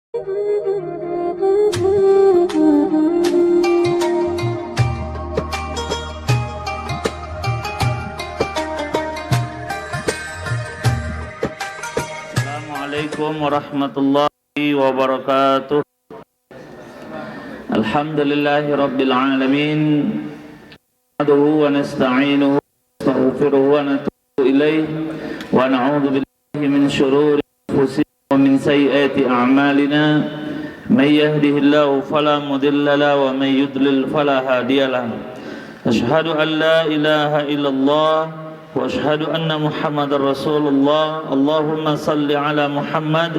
Assalamualaikum warahmatullahi wabarakatuh. Alhamdulillahi rabbil alamin. Nahmaduhu wa nasta'inuhu wa nastaghfiruhu wa natubu ilayhi wa na'udzu billahi min shururi anfusina wa min sayyiati a'malina. May yahdihillahu fala mudilla lahu wa may yudlil fala hadiya lahu. Asyhadu an la ilaha illallah wa asyhadu anna Muhammadar Rasulullah. Allahumma salli ala Muhammad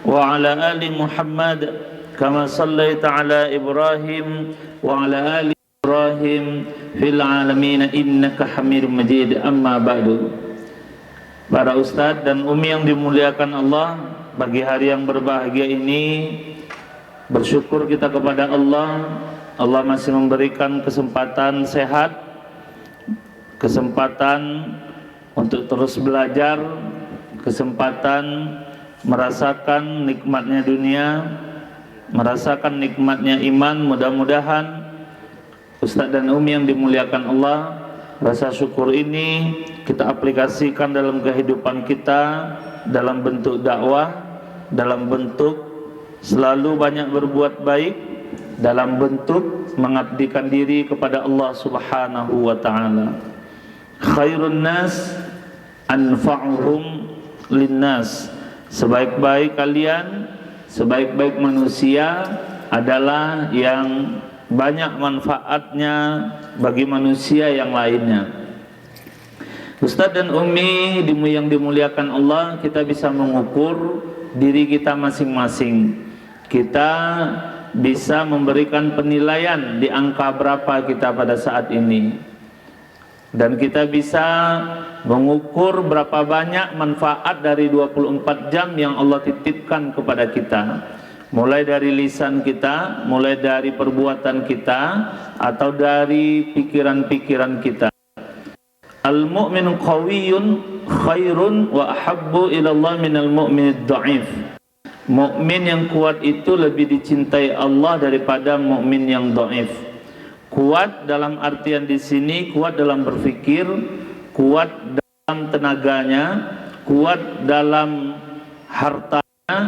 wa ala ali Muhammad kama sallaita ala Ibrahim wa ala ali Ibrahim fil alamin innaka Hamidum Majid. Amma ba'du. Para ustadz dan umi yang dimuliakan Allah, bagi hari yang berbahagia ini bersyukur kita kepada Allah. Allah masih memberikan kesempatan sehat, kesempatan untuk terus belajar, kesempatan merasakan nikmatnya dunia, merasakan nikmatnya iman. Mudah-mudahan ustadz dan umi yang dimuliakan Allah, rasa syukur ini kita aplikasikan dalam kehidupan kita, dalam bentuk dakwah, dalam bentuk selalu banyak berbuat baik, dalam bentuk mengabdikan diri kepada Allah Subhanahu wa ta'ala. Khairun nas anfa'uhum linnas. Sebaik-baik kalian, sebaik-baik manusia adalah yang banyak manfaatnya bagi manusia yang lainnya. Ustadz dan umi yang dimuliakan Allah, kita bisa mengukur diri kita masing-masing. Kita bisa memberikan penilaian di angka berapa kita pada saat ini, dan kita bisa mengukur berapa banyak manfaat dari 24 jam yang Allah titipkan kepada kita, mulai dari lisan kita, mulai dari perbuatan kita, atau dari pikiran-pikiran kita. Al-mu'minu qawiyyun khairun wa ahabbu ilallah minal mu'minid dha'if. Mukmin yang kuat itu lebih dicintai Allah daripada mukmin yang dhaif. Kuat dalam artian di sini kuat dalam berpikir, kuat dalam tenaganya, kuat dalam hartanya,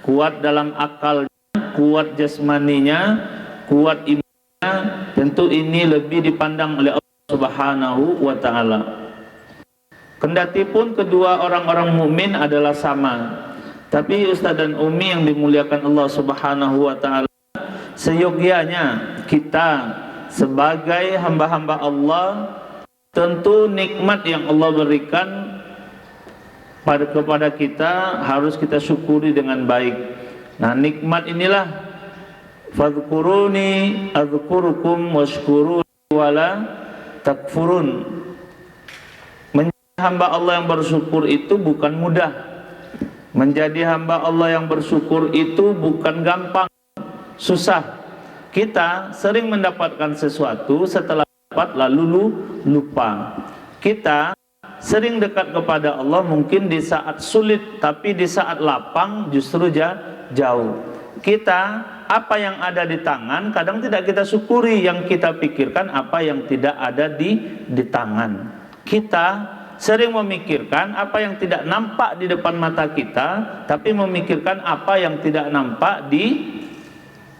kuat dalam akalnya, kuat jasmaninya, kuat imannya. Tentu ini lebih dipandang oleh Allah Subhanahu wa ta'ala. Kendati pun kedua orang-orang mukmin adalah sama, tapi ustadz dan umi yang dimuliakan Allah Subhanahu wa ta'ala, seyogianya kita sebagai hamba-hamba Allah, tentu nikmat yang Allah berikan kepada kita harus kita syukuri dengan baik. Nah, nikmat inilah fadhkuruni adzkurukum washkuruni wala takfurun. Menjadi hamba Allah yang bersyukur itu bukan mudah. Menjadi hamba Allah yang bersyukur itu bukan gampang, susah. Kita sering mendapatkan sesuatu, setelah dapat lalu lupa. Kita sering dekat kepada Allah mungkin di saat sulit, tapi di saat lapang justru jauh. Kita apa yang ada di tangan kadang tidak kita syukuri, yang kita pikirkan apa yang tidak ada di tangan. Kita sering memikirkan apa yang tidak nampak di depan mata kita, tapi memikirkan apa yang tidak nampak di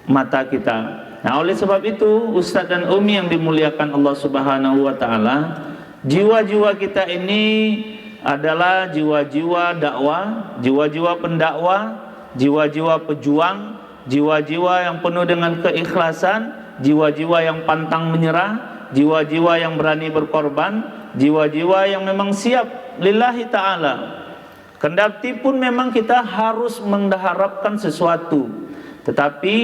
mata kita. Nah, oleh sebab itu ustadz dan umi yang dimuliakan Allah Subhanahu wa ta'ala, jiwa-jiwa kita ini adalah jiwa-jiwa dakwah, jiwa-jiwa pendakwah, jiwa-jiwa pejuang, jiwa-jiwa yang penuh dengan keikhlasan, jiwa-jiwa yang pantang menyerah, jiwa-jiwa yang berani berkorban, jiwa-jiwa yang memang siap lillahi ta'ala. Kendati pun memang kita harus mengharapkan sesuatu, tetapi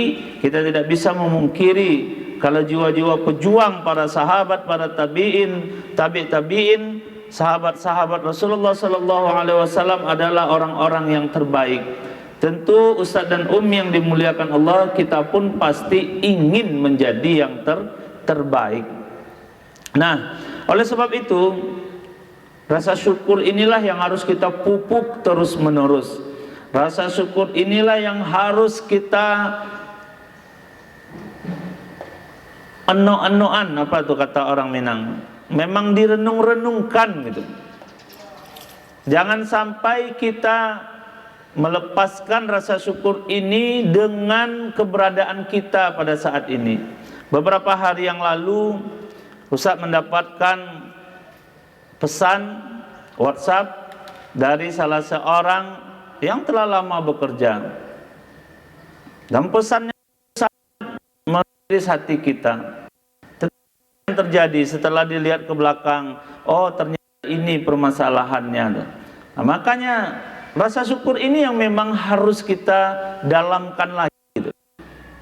kita tidak bisa memungkiri kalau jiwa-jiwa pejuang, para sahabat, para tabi'in, tabi'in, sahabat-sahabat Rasulullah sallallahu alaihi wasallam adalah orang-orang yang terbaik. Tentu ustadz dan umi yang dimuliakan Allah, kita pun pasti ingin menjadi yang terbaik. Nah, oleh sebab itu rasa syukur inilah yang harus kita pupuk terus menerus. Rasa syukur inilah yang harus kita eno-enoan, apa tuh kata orang Minang, memang direnung-renungkan gitu. Jangan sampai kita melepaskan rasa syukur ini dengan keberadaan kita pada saat ini. Beberapa hari yang lalu Ustaz mendapatkan pesan WhatsApp dari salah seorang yang telah lama bekerja, dan pesannya sangat mengiris hati kita. Tetapi yang terjadi setelah dilihat ke belakang, oh ternyata ini permasalahannya. Nah, makanya rasa syukur ini yang memang harus kita dalamkan lagi gitu.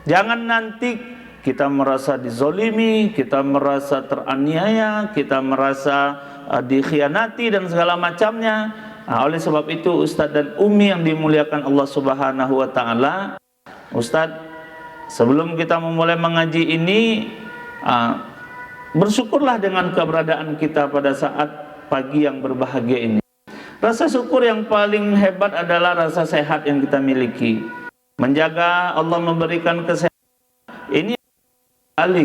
Jangan nanti kita merasa dizolimi, kita merasa teraniaya, kita merasa dikhianati dan segala macamnya. Nah, oleh sebab itu Ustadz dan Umi yang dimuliakan Allah Subhanahu wa taala, Ustadz, sebelum kita memulai mengaji ini, bersyukurlah dengan keberadaan kita pada saat pagi yang berbahagia ini. Rasa syukur yang paling hebat adalah rasa sehat yang kita miliki. Menjaga Allah memberikan kesehatan. Ini balik.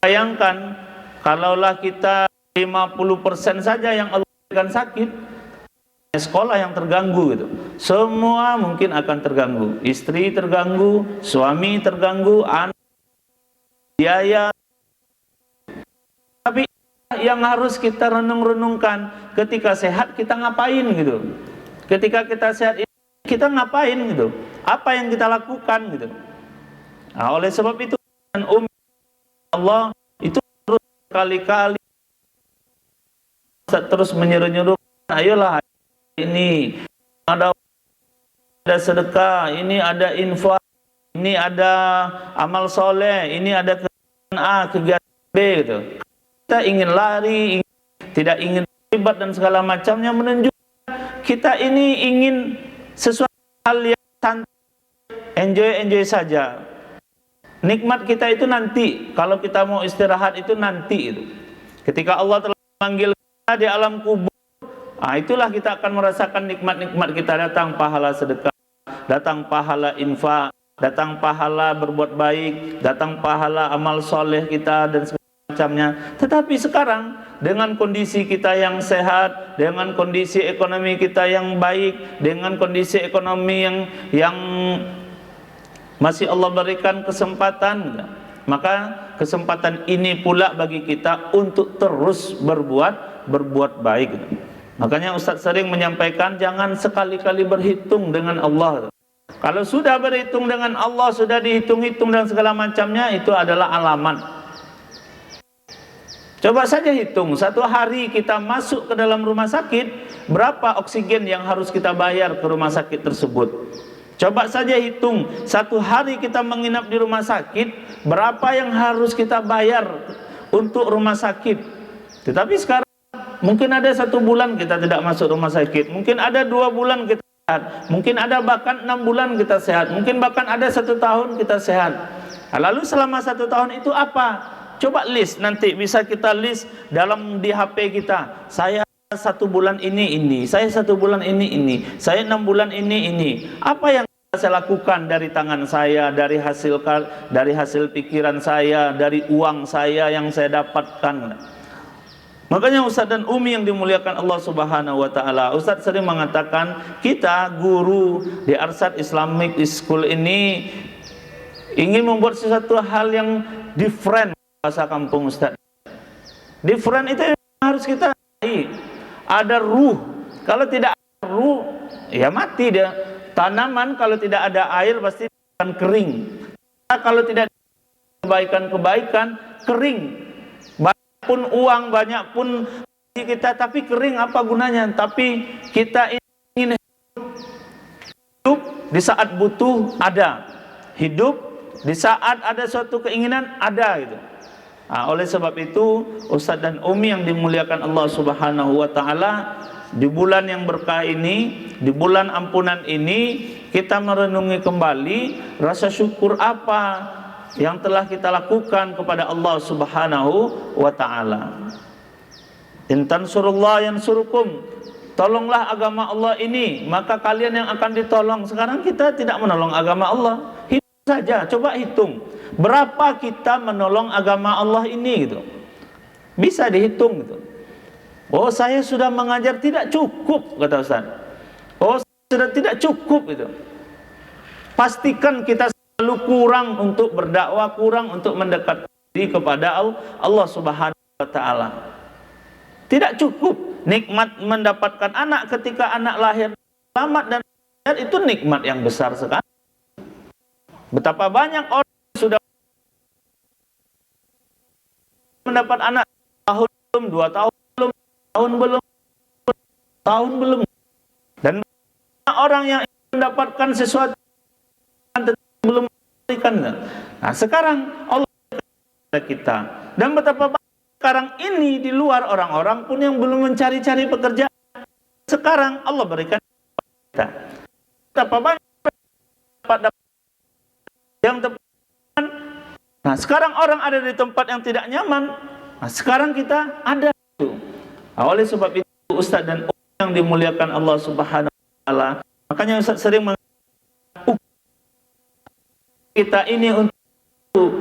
Bayangkan kalaulah kita 50% saja yang Allah berikan sakit, sekolah yang terganggu gitu. Semua mungkin akan terganggu. Istri terganggu, suami terganggu, anak, biaya. Tapi yang harus kita renung-renungkan, ketika sehat kita ngapain gitu. Ketika kita sehat kita ngapain gitu. Apa yang kita lakukan gitu. Nah, oleh sebab itu Allah itu terus kali-kali terus menyuruh-nyuruh, ayolah ini ada sedekah, ini ada infak, ini ada amal soleh, ini ada kegiatan A, kegiatan B gitu. Kita ingin lari, tidak ingin terlibat dan segala macamnya, menunjukkan kita ini ingin sesuatu hal yang santai, enjoy saja. Nikmat kita itu nanti, kalau kita mau istirahat itu nanti itu. Ketika Allah telah memanggil kita di alam kubur, itulah kita akan merasakan nikmat-nikmat kita. Datang pahala sedekah, datang pahala infak, datang pahala berbuat baik, datang pahala amal soleh kita dan segala macamnya. Tetapi sekarang dengan kondisi kita yang sehat, dengan kondisi ekonomi kita yang baik, dengan kondisi ekonomi yang masih Allah berikan kesempatan, maka kesempatan ini pula bagi kita untuk terus berbuat baik. Makanya Ustaz sering menyampaikan, jangan sekali-kali berhitung dengan Allah. Kalau sudah berhitung dengan Allah, sudah dihitung-hitung dan segala macamnya, itu adalah alamat. Coba saja hitung, satu hari kita masuk ke dalam rumah sakit, berapa oksigen yang harus kita bayar ke rumah sakit tersebut. Coba saja hitung, satu hari kita menginap di rumah sakit, berapa yang harus kita bayar untuk rumah sakit. Tetapi sekarang mungkin ada 1 bulan kita tidak masuk rumah sakit, mungkin ada 2 bulan kita sehat, mungkin ada bahkan 6 bulan kita sehat, mungkin bahkan ada 1 tahun kita sehat. Lalu selama 1 tahun itu apa? Coba list, nanti bisa kita list dalam di HP kita. Saya 1 bulan ini, saya 1 bulan ini, saya 6 bulan ini. Apa yang saya lakukan dari tangan saya, dari hasil pikiran saya, dari uang saya yang saya dapatkan. Makanya Ustaz dan Umi yang dimuliakan Allah Subhanahu wa taala, Ustaz sering mengatakan, kita guru di Arsyad Islamic School ini ingin membuat sesuatu hal yang different. Bahasa kampung Ustaz, different itu harus kita ada ruh. Kalau tidak ada ruh, ya mati dia. Tanaman kalau tidak ada air pasti akan kering. Kalau tidak ada kebaikan kering. Banyak pun uang, banyak pun kita, tapi kering, apa gunanya? Tapi kita ingin hidup di saat butuh ada, hidup di saat ada suatu keinginan ada gitu. Oleh sebab itu Ustaz dan Umi yang dimuliakan Allah Subhanahu wa taala, di bulan yang berkah ini, di bulan ampunan ini, kita merenungi kembali rasa syukur apa yang telah kita lakukan kepada Allah Subhanahu wa taala. In tansurullah yansurukum tolonglah agama Allah ini, maka kalian yang akan ditolong. Sekarang kita tidak menolong agama Allah. Hitung saja, coba hitung berapa kita menolong agama Allah ini gitu. Bisa dihitung gitu. Oh, saya sudah mengajar, tidak cukup, kata Ustaz. Oh, sudah tidak cukup itu. Pastikan kita selalu kurang untuk berdakwah, kurang untuk mendekat diri kepada Allah Subhanahu wa taala. Tidak cukup nikmat mendapatkan anak ketika anak lahir selamat dan sehat, itu nikmat yang besar sekali. Betapa banyak orang sudah mendapat anak tahun belum, 2 tahun belum, tahun belum. Dan orang yang mendapatkan sesuatu belum memberikan. Nah, sekarang Allah kita. Dan betapa banyak sekarang ini di luar orang-orang pun yang belum mencari-cari pekerjaan. Sekarang Allah berikan kita. Betapa banyak yang tepat. Nah, sekarang orang ada di tempat yang tidak nyaman. Nah, sekarang kita ada itu. Nah, oleh sebab itu Ustaz dan yang dimuliakan Allah Subhanahu wa taala, makanya Ustaz sering kita ini untuk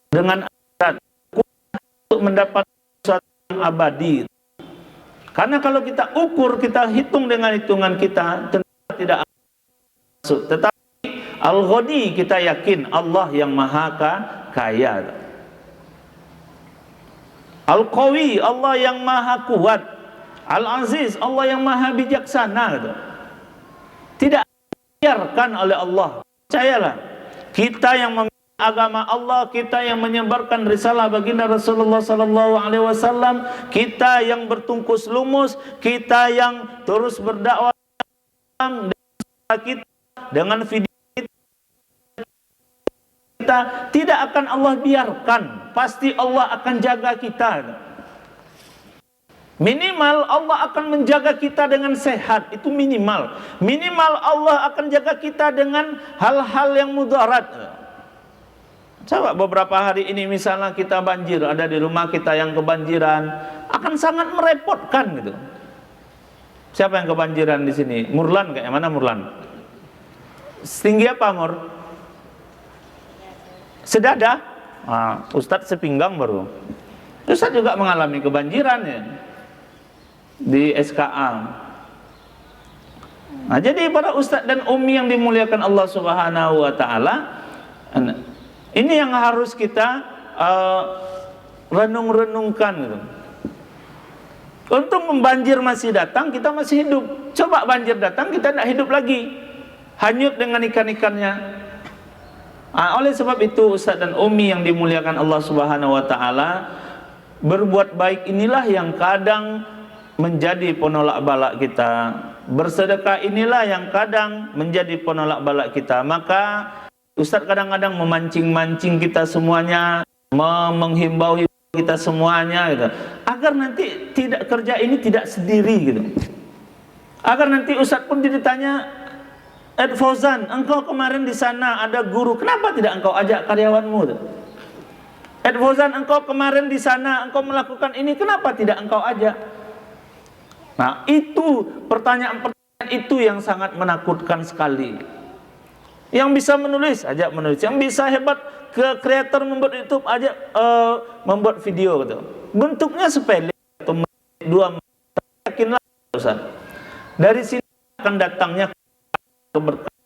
dengan akhirat, untuk mendapat sesuatu yang abadi. Karena kalau kita ukur, kita hitung dengan hitungan kita, tentu tidak masuk. Tetapi Al-Ghani kita yakin Allah yang maha kaya. Al-Qawi Allah yang maha kuat. Al-Aziz Allah yang maha bijaksana. Tidak dibiarkan oleh Allah. Percayalah, kita yang memiliki agama Allah, kita yang menyebarkan risalah baginda Rasulullah sallallahu alaihi wasallam, kita yang bertungkus lumus, kita yang terus berdakwah dengan video kita, tidak akan Allah biarkan. Pasti Allah akan jaga kita. Minimal Allah akan menjaga kita dengan sehat, itu minimal. Minimal Allah akan jaga kita dengan hal-hal yang mudarat. Coba beberapa hari ini misalnya kita banjir, ada di rumah kita yang kebanjiran, akan sangat merepotkan gitu. Siapa yang kebanjiran di sini? Murlan kayak mana Murlan? Setinggi apa Mur? Sedada? Nah, Ustadz sepinggang baru. Ustadz juga mengalami kebanjiran ya di SKA. Nah, jadi para ustadz dan umi yang dimuliakan Allah Subhanahu wa taala, ini yang harus kita renung-renungkan gitu. Untung banjir masih datang, kita masih hidup. Coba banjir datang, kita tidak hidup lagi, hanyut dengan ikan-ikannya. Nah, oleh sebab itu ustadz dan umi yang dimuliakan Allah Subhanahu wa taala, berbuat baik inilah yang kadang menjadi penolak balak kita. Bersedekah inilah yang kadang menjadi penolak balak kita. Maka Ustaz kadang-kadang memancing-mancing kita semuanya, menghimbau kita semuanya gitu, agar nanti tidak kerja ini tidak sendiri gitu. Agar nanti Ustaz pun ditanya, Ed Fauzan, engkau kemarin di sana ada guru, kenapa tidak engkau ajak karyawanmu gitu? Ed Fauzan, engkau kemarin di sana, engkau melakukan ini, kenapa tidak engkau ajak? Nah, itu pertanyaan-pertanyaan itu yang sangat menakutkan sekali. Yang bisa menulis, ajak menulis. Yang bisa hebat ke kreator membuat YouTube, ajak membuat video gitu. Bentuknya sepele, 1 menit, 2 menit. Yakinlah Ustaz, dari sini akan datangnya keberkahan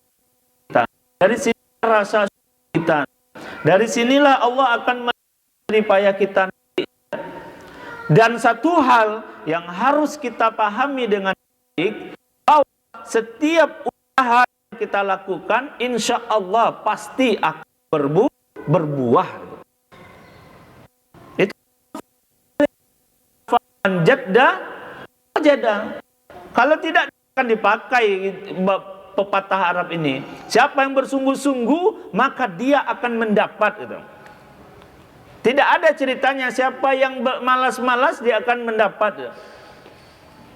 kita. Dari sini rasa kita. Dari sinilah Allah akan memberi payah kita. Dan satu hal yang harus kita pahami dengan baik, bahwa setiap usaha yang kita lakukan insya Allah pasti akan berbuah. Itu jada. Kalau tidak akan dipakai pepatah Arab ini. Siapa yang bersungguh-sungguh maka dia akan mendapat itu. Tidak ada ceritanya siapa yang malas-malas dia akan mendapat.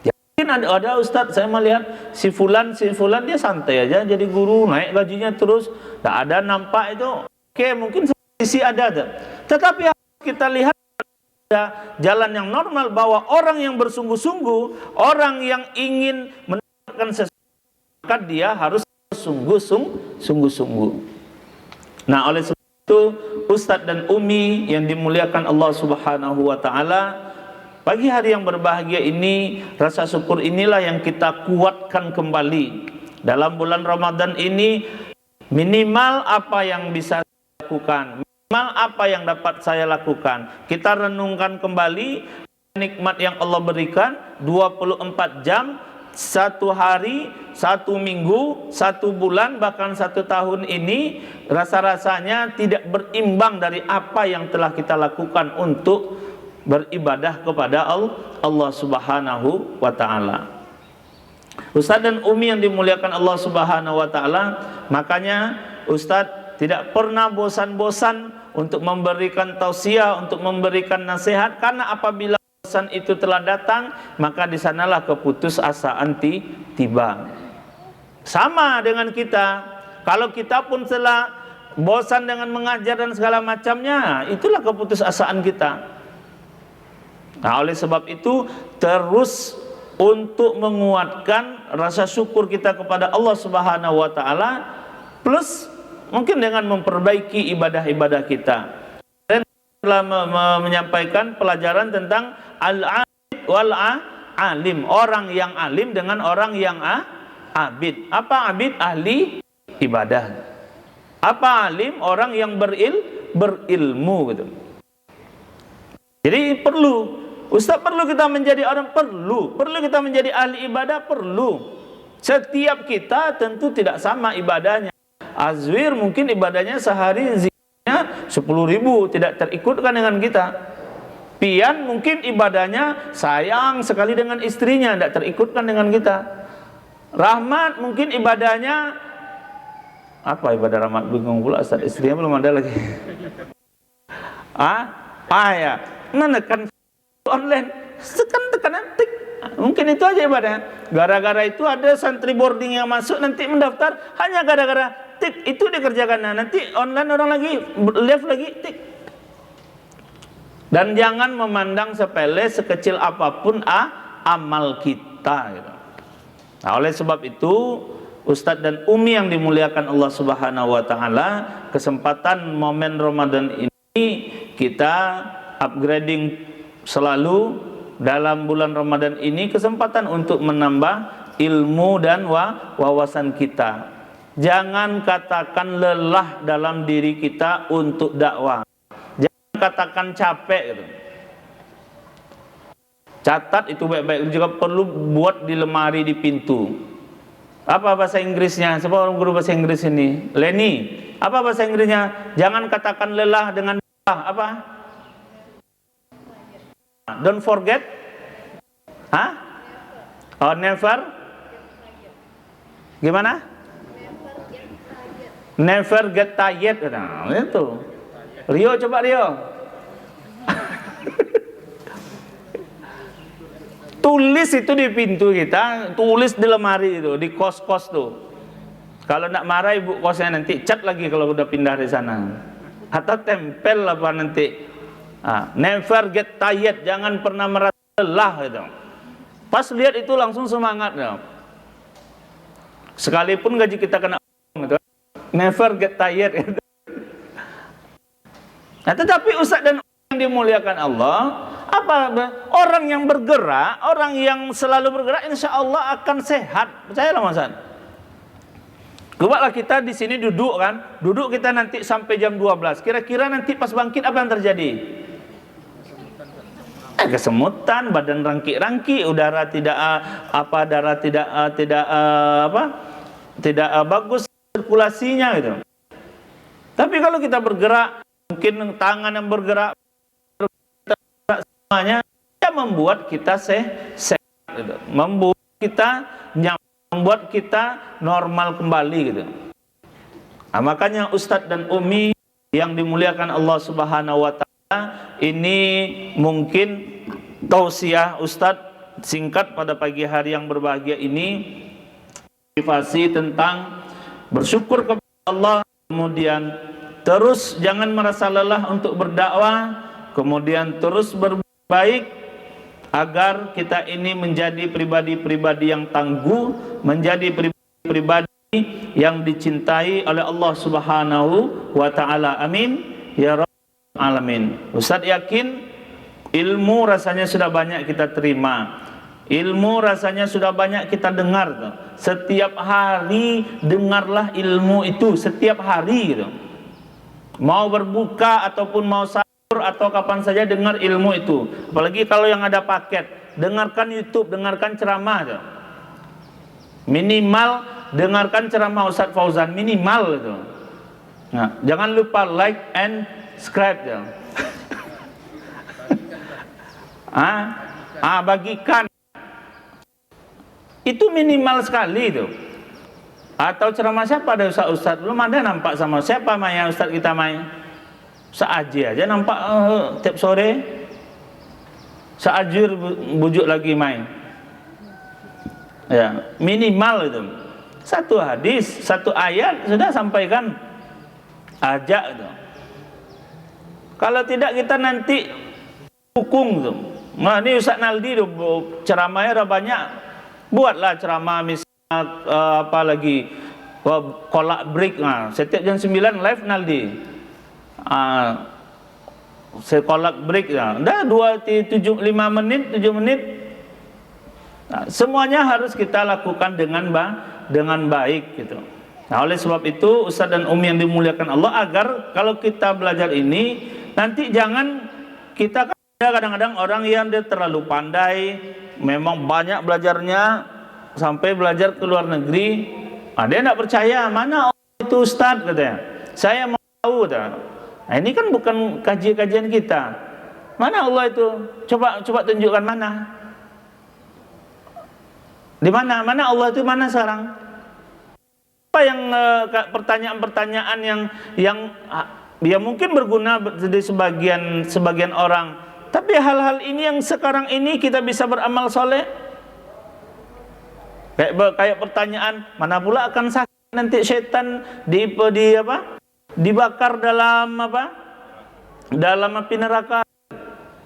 Yakin ada Ustadz, saya melihat si fulan dia santai aja jadi guru, naik gajinya terus, tak ada nampak itu. Oke, mungkin sisi ada. Tetapi kita lihat jalan yang normal, bahwa orang yang bersungguh-sungguh, orang yang ingin mendapatkan sesuatu, maka dia harus sungguh-sungguh. Nah, oleh sebab itu Ustadz dan Umi yang dimuliakan Allah Subhanahu wa taala, pagi hari yang berbahagia ini, rasa syukur inilah yang kita kuatkan kembali dalam bulan Ramadan ini. Minimal apa yang bisa saya lakukan, minimal apa yang dapat saya lakukan, kita renungkan kembali nikmat yang Allah berikan. 24 jam, 1 hari, 1 minggu, 1 bulan, bahkan 1 tahun ini, rasa-rasanya tidak berimbang dari apa yang telah kita lakukan untuk beribadah kepada Allah Subhanahu wa ta'ala. Ustadz dan Umi yang dimuliakan Allah Subhanahu wa ta'ala, makanya Ustadz tidak pernah bosan-bosan untuk memberikan tausiah, untuk memberikan nasihat, karena apabila bosan itu telah datang, maka di sanalah keputusasaan tiba. Sama dengan kita, kalau kita pun telah bosan dengan mengajar dan segala macamnya, itulah keputusasaan kita. Nah, oleh sebab itu terus untuk menguatkan rasa syukur kita kepada Allah Subhanahu wa taala, plus mungkin dengan memperbaiki ibadah-ibadah kita. Dan telah menyampaikan pelajaran tentang al-abid wal alim, orang yang alim dengan orang yang abid. Apa abid? Ahli ibadah. Apa alim? Orang yang berilmu gitu. Jadi perlu Ustaz, perlu kita menjadi orang, perlu kita menjadi ahli ibadah, perlu. Setiap kita tentu tidak sama ibadahnya. Azwir mungkin ibadahnya sehari zikirnya 10.000, tidak terikutkan dengan kita. Pian mungkin ibadahnya sayang sekali dengan istrinya, tidak terikutkan dengan kita. Rahmat mungkin ibadahnya apa ibadah rahmat, bingung pula Ustaz, istrinya belum ada lagi. Ya, menekan online, tekanan tik, mungkin itu aja ibadah. Gara-gara itu ada santri boarding yang masuk nanti mendaftar, hanya gara-gara tik itu dikerjakan. Nah, nanti online orang lagi live lagi tik. Dan jangan memandang sepele sekecil apapun amal kita gitu. Nah, oleh sebab itu Ustadz dan Umi yang dimuliakan Allah Subhanahu wa taala, kesempatan momen Ramadan ini kita upgrading selalu dalam bulan Ramadan ini, kesempatan untuk menambah ilmu dan wawasan kita. Jangan katakan lelah dalam diri kita untuk dakwah. Jangan katakan capek gitu. Catat itu baik-baik, juga perlu buat di lemari di pintu. Apa bahasa Inggrisnya? Siapa orang guru bahasa Inggris ini? Lenny. Apa bahasa Inggrisnya? Jangan katakan lelah dengan apa? Don't forget, never. Gimana? Never get tired. Nah, itu. Rio, coba Rio. Tulis itu di pintu kita, tulis di lemari itu, di kos-kos tuh. Kalau nak marah ibu kosnya nanti cat lagi kalau udah pindah di sana. Atau tempel apa nanti. Never get tired, jangan pernah merasa lelah gitu. Pas lihat itu langsung semangat gitu. Sekalipun gaji kita kena gitu. Never get tired gitu. Nah, tetapi Ustaz dan yang dimuliakan Allah, orang yang bergerak, orang yang selalu bergerak, insya Allah akan sehat. Percayalah Mas Hasan. Cobalah kita di sini duduk kan, duduk kita nanti sampai jam 12. Kira-kira nanti pas bangkit apa yang terjadi? Kesemutan, badan rangki-rangki, udara tidak darah tidak bagus sirkulasinya gitu. Tapi kalau kita bergerak, mungkin tangan yang bergerak semuanya, ya membuat kita sehat gitu. Membuat kita normal kembali gitu. Nah, makanya Ustadz dan Umi yang dimuliakan Allah Subhanahu wa taala, ini mungkin tausiah Ustadz singkat pada pagi hari yang berbahagia ini, motivasi tentang bersyukur kepada Allah, kemudian terus jangan merasa lelah untuk berdakwah, kemudian terus berbaik agar kita ini menjadi pribadi-pribadi yang tangguh, menjadi pribadi yang dicintai oleh Allah Subhanahu wa taala. Amin ya rabbal alamin. Ustaz yakin ilmu rasanya sudah banyak kita terima. Ilmu rasanya sudah banyak kita dengar. Setiap hari dengarlah ilmu itu, setiap hari gitu. Mau berbuka ataupun mau sahur atau kapan saja dengar ilmu itu. Apalagi kalau yang ada paket, dengarkan YouTube, dengarkan ceramah gitu. Minimal dengarkan ceramah Ustaz Fauzan, minimal itu. Nah, jangan lupa like and subscribe ya. Bagikan. Itu minimal sekali itu. Atau ceramah siapa ada Ustaz? Belum ada nampak sama siapa main Ustaz kita main. Seaji aja nampak tiap sore. Seajur bujuk lagi main. Ya, minimal itu. Satu hadis, satu ayat sudah sampaikan. Ajak itu. Kalau tidak kita nanti dukung tuh. Nah, ini Ustaz Naldi tuh ceramahnya udah banyak. Buatlah ceramah misalnya apa lagi kolak break. Setiap jam 9 live Naldi. Kolak break dah 5 menit 7 menit. Semuanya harus kita lakukan dengan baik gitu. Nah, oleh sebab itu Ustaz dan Umi yang dimuliakan Allah, agar kalau kita belajar ini nanti jangan kita, kadang-kadang orang yang dia terlalu pandai, memang banyak belajarnya sampai belajar ke luar negeri, dia tidak percaya mana Allah itu Ustaz katanya. Saya mau tahu dah. Nah, ini kan bukan kajian kita. Mana Allah itu? Coba tunjukkan mana. Di mana? Mana Allah itu mana sekarang? Apa yang pertanyaan-pertanyaan yang ya mungkin berguna di sebagian orang, tapi hal-hal ini yang sekarang ini kita bisa beramal soleh. Kayak pertanyaan, mana pula akan sakit nanti setan dibakar dalam dalam api neraka.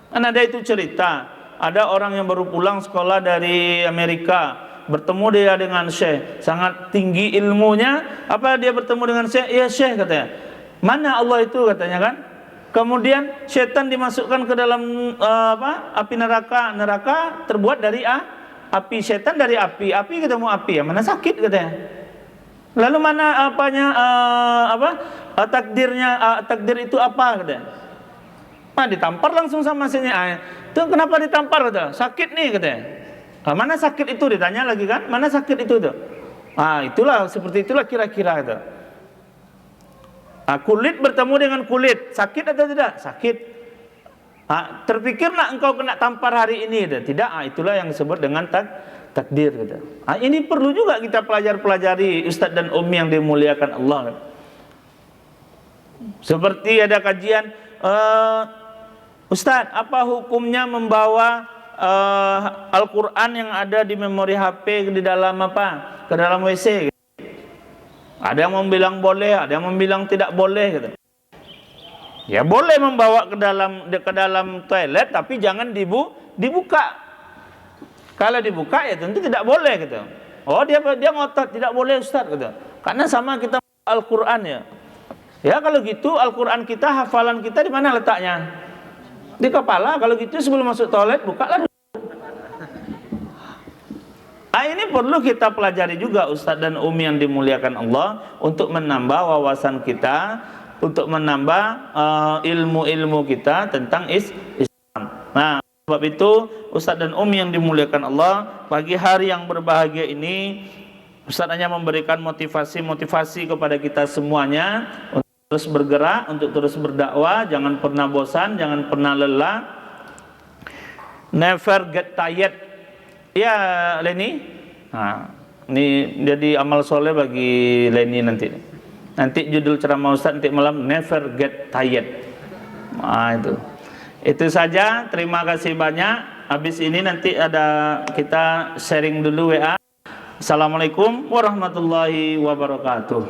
Kan ada itu cerita, ada orang yang baru pulang sekolah dari Amerika, bertemu dia dengan syekh, sangat tinggi ilmunya. Apa dia bertemu dengan syekh? Ya syekh katanya, mana Allah itu katanya kan. Kemudian setan dimasukkan ke dalam api neraka. Neraka terbuat dari api, setan dari api ketemu api, ya mana sakit katanya. Lalu mana takdir itu apa katanya. Ditampar langsung sama senya. Itu kenapa ditampar katanya? Sakit nih katanya. Mana sakit itu ditanya lagi kan? Mana sakit itu tuh? Itulah seperti itulah kira-kira itu. Kulit bertemu dengan kulit, sakit atau tidak? Sakit. Terpikir nak engkau kena tampar hari ini? Tidak. Itulah yang disebut dengan takdir. Gitu. Ini perlu juga kita pelajari Ustaz dan Umi yang dimuliakan Allah. Seperti ada kajian, Ustaz, apa hukumnya membawa Al-Quran yang ada di memori HP ke dalam ke dalam WC? Ada yang bilang boleh, ada yang bilang tidak boleh gitu. Ya boleh membawa ke dalam toilet, tapi jangan dibuka. Kalau dibuka ya tentu tidak boleh gitu. Oh dia ngotot tidak boleh Ustaz gitu. Karena sama kita Al-Quran ya. Ya kalau gitu Al-Quran kita, hafalan kita di mana letaknya? Di kepala. Kalau gitu sebelum masuk toilet bukalah. Ini perlu kita pelajari juga Ustaz dan Umi yang dimuliakan Allah, untuk menambah wawasan kita, untuk menambah ilmu-ilmu kita tentang Islam. Nah, sebab itu Ustaz dan Umi yang dimuliakan Allah, pagi hari yang berbahagia ini Ustaz hanya memberikan motivasi kepada kita semuanya untuk terus bergerak, untuk terus berdakwah, jangan pernah bosan, jangan pernah lelah. Never get tired. Ya Leni, ini jadi amal soleh bagi Leni nanti. Nanti judul ceramah Ustaz nanti malam, never get tired. Itu saja. Terima kasih banyak. Habis ini nanti ada kita sharing dulu WA. Assalamualaikum warahmatullahi wabarakatuh.